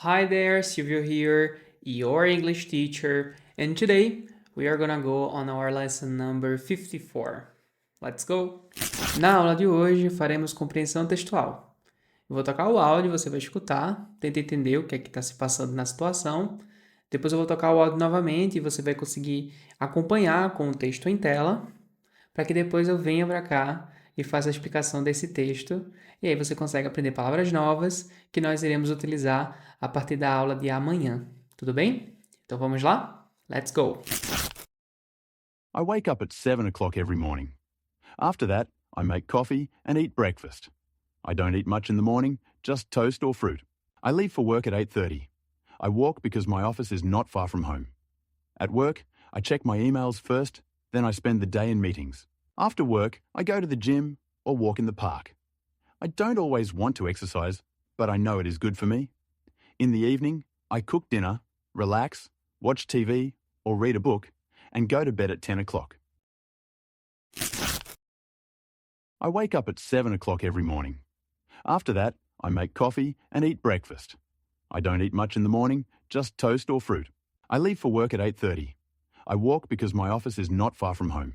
Hi there, Silvio here, your English teacher, and today we are gonna go on our lesson number 54. Let's go! Na aula de hoje faremos compreensão textual. Eu vou tocar o áudio, você vai escutar, tenta entender o que é que está se passando na situação. Depois eu vou tocar o áudio novamente e você vai conseguir acompanhar com o texto em tela, para que depois eu venha para cá e faça a explicação desse texto. E aí você consegue aprender palavras novas que nós iremos utilizar a partir da aula de amanhã. Tudo bem? Então vamos lá? Let's go! I wake up at 7 o'clock every morning. After that, I make coffee and eat breakfast. I don't eat much in the morning, just toast or fruit. I leave for work at 8:30. I walk because my office is not far from home. At work, I check my emails first, then I spend the day in meetings. After work, I go to the gym or walk in the park. I don't always want to exercise, but I know it is good for me. In the evening, I cook dinner, relax, watch TV, or read a book, and go to bed at 10 o'clock. I wake up at 7 o'clock every morning. After that, I make coffee and eat breakfast. I don't eat much in the morning, just toast or fruit. I leave for work at 8:30. I walk because my office is not far from home.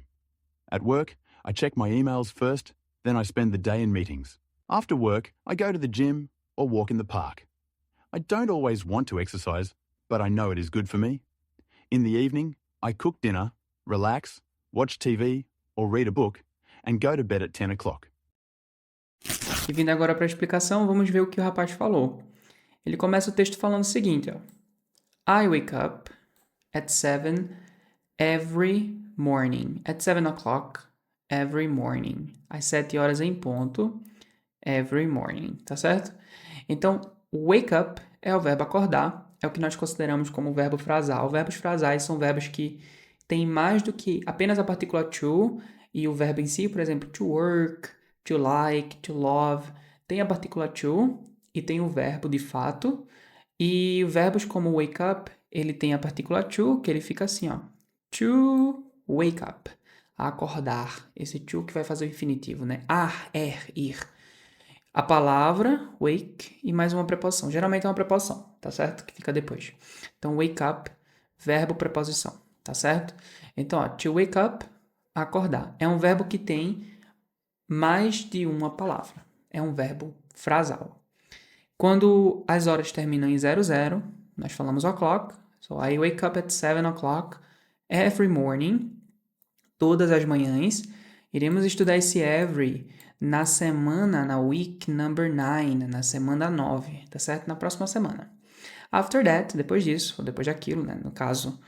At work, I check my emails first, then I spend the day in meetings. After work, I go to the gym or walk in the park. I don't always want to exercise, but I know it is good for me. In the evening, I cook dinner, relax, watch TV, or read a book, and go to bed at 10 o'clock. E vindo agora para a explicação, vamos ver o que o rapaz falou. Ele começa o texto falando o seguinte, ó. I wake up at 7 every morning. At 7 o'clock every morning. Às 7 horas em ponto, every morning, tá certo? Então, wake up é o verbo acordar, é o que nós consideramos como verbo frasal. Verbos frasais são verbos que têm mais do que apenas a partícula to e o verbo em si, por exemplo, to work, to like, to love, tem a partícula to e tem o verbo de fato. E verbos como wake up, ele tem a partícula to, que ele fica assim, ó. To wake up. Acordar. Esse to que vai fazer o infinitivo, né? Ir. A palavra wake e mais uma preposição. Geralmente é uma preposição, tá certo? Que fica depois. Então, wake up, verbo, preposição, tá certo? Então, ó, to wake up, acordar. É um verbo que tem mais de uma palavra. É um verbo frasal. Quando as horas terminam em 00, nós falamos o'clock. So, I wake up at 7 o'clock every morning. Todas as manhãs. Iremos estudar esse every na semana, na week number 9, na semana 9, tá certo? Na próxima semana. After that, depois disso, ou depois daquilo, né? No caso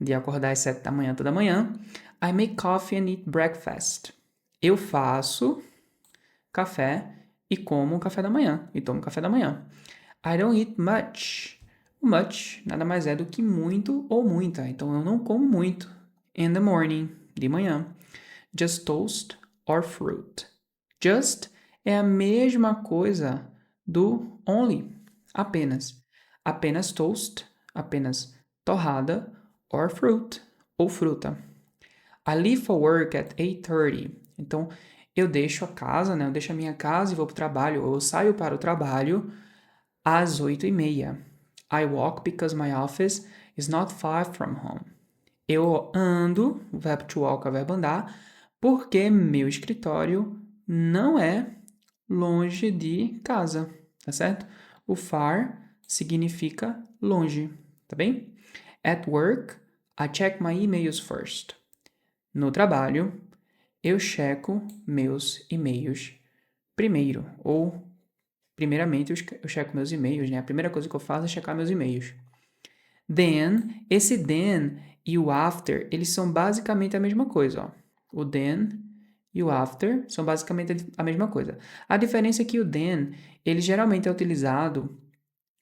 de acordar às 7 da manhã toda manhã, I make coffee and eat breakfast. Eu faço café e como café da manhã, e tomo café da manhã. I don't eat much. O much nada mais é do que muito ou muita, então eu não como muito. In the morning, de manhã. Just toast or fruit. Just é a mesma coisa do only, apenas. Apenas toast, apenas torrada, or fruit, ou fruta. I leave for work at 8:30. Então, eu deixo a casa, né? Eu deixo a minha casa e vou para o trabalho, ou eu saio para o trabalho às 8:30. I walk because my office is not far from home. Eu ando, o verbo to walk é o verbo andar, porque meu escritório não é longe de casa, tá certo? O far significa longe, tá bem? At work, I check my emails first. No trabalho, eu checo meus e-mails primeiro, ou primeiramente eu checo meus e-mails, né? A primeira coisa que eu faço é checar meus e-mails. Then, esse then e o after, eles são basicamente a mesma coisa, ó. O then e o after são basicamente a mesma coisa. A diferença é que o then, ele geralmente é utilizado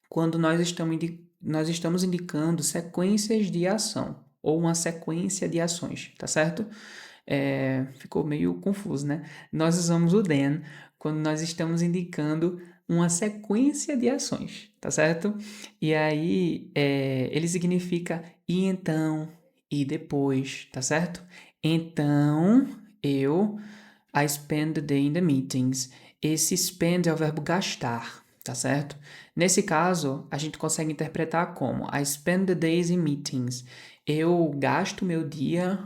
quando nós estamos indicando sequências de ação, ou uma sequência de ações, tá certo? Ficou meio confuso, né? Nós usamos o then quando nós estamos indicando uma sequência de ações, tá certo? E aí, ele significa e então, e depois, tá certo? Então, I spend the day in the meetings. Esse spend é o verbo gastar. tá certo? Nesse caso, a gente consegue interpretar como I spend the days in meetings. Eu gasto meu dia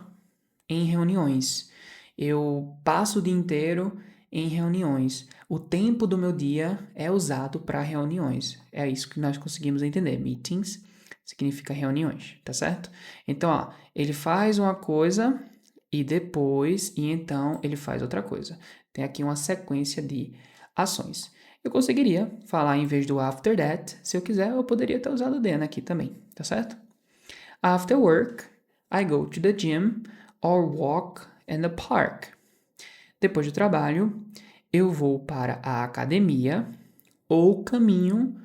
em reuniões. Eu passo o dia inteiro em reuniões. O tempo do meu dia é usado para reuniões. É isso que nós conseguimos entender. Meetings significa reuniões, tá certo? Então, ó, ele faz uma coisa e depois, e então ele faz outra coisa. Tem aqui uma sequência de ações. Eu conseguiria falar em vez do after that, se eu quiser, eu poderia ter usado then aqui também, tá certo? After work, I go to the gym or walk in the park. Depois do trabalho, eu vou para a academia ou caminho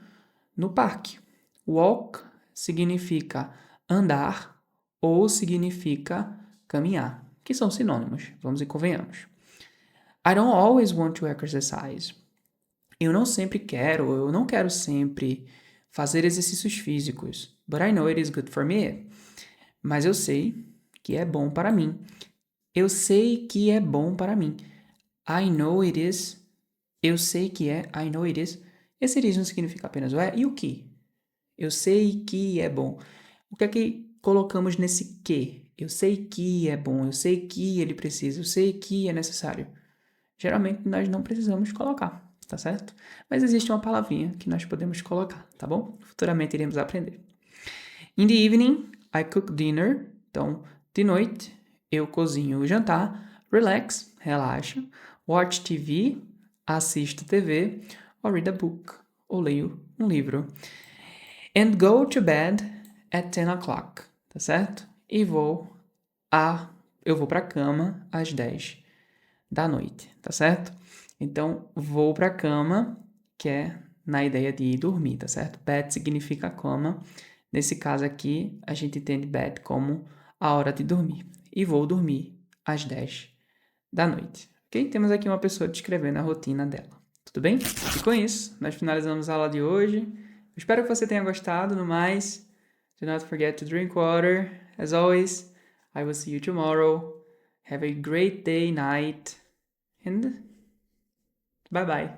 no parque. Walk significa andar ou significa caminhar, que são sinônimos, vamos e convenhamos. I don't always want to exercise. Eu não quero sempre fazer exercícios físicos, but I know it is good for me. Mas eu sei que é bom para mim. Eu sei que é bom para mim. I know it is. Eu sei que é. I know it is. Esse it is não significa apenas o é e o que. Eu sei que é bom. O que é que colocamos nesse que? Eu sei que é bom. Eu sei que ele precisa. Eu sei que é necessário. Geralmente nós não precisamos colocar, tá certo? Mas existe uma palavrinha que nós podemos colocar, tá bom? Futuramente iremos aprender. In the evening, I cook dinner. Então, de noite, eu cozinho o jantar. Relax, relaxa. Watch TV, assisto TV. Or read a book, ou leio um livro. And go to bed at 10 o'clock, tá certo? E eu vou pra cama às 10 da noite, tá certo? Então, vou pra cama, que é na ideia de ir dormir, tá certo? Bed significa cama. Nesse caso aqui, a gente entende bed como a hora de dormir. E vou dormir às 10 da noite, ok? Temos aqui uma pessoa descrevendo a rotina dela, tudo bem? E com isso, nós finalizamos a aula de hoje. Espero que você tenha gostado. No mais, do not forget to drink water. As always, I will see you tomorrow. Have a great day, night. And bye bye.